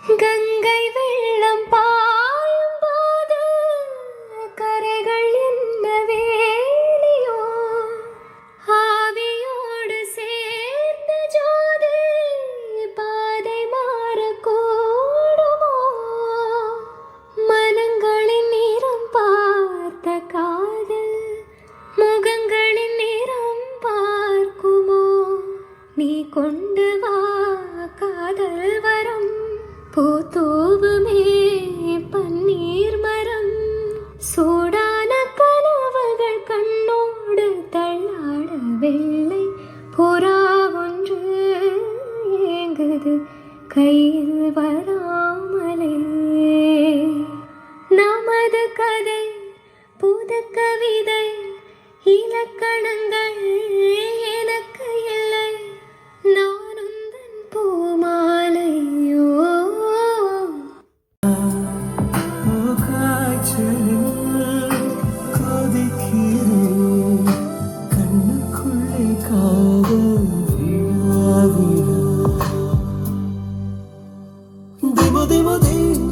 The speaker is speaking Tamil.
கங்கை வெள்ளம் பாயும் போது கரைகள் என்ன வேலியோ ஆவியோடு சேர்ந்த ஜோதி பாதை மாறக்கூடுமோ மனங்களின் நிறம் பார்த்த காதல் முகங்களின் நிறம் பார்க்குமோ நீ கொண்டு வா காதல் வரம் பூத்தூவுமே பன்னீர் மரம் சூடான கனவுகள் கண்ணோடு தள்ளாட வெள்ளை புறா ஒன்று ஏங்குது கையில் வராமலே நமது கதை புது கவிதை இலக்கணங்கள் எனக்கு இல்லை நான் உந்தன் பூமாலையோ Demo, demo, demo.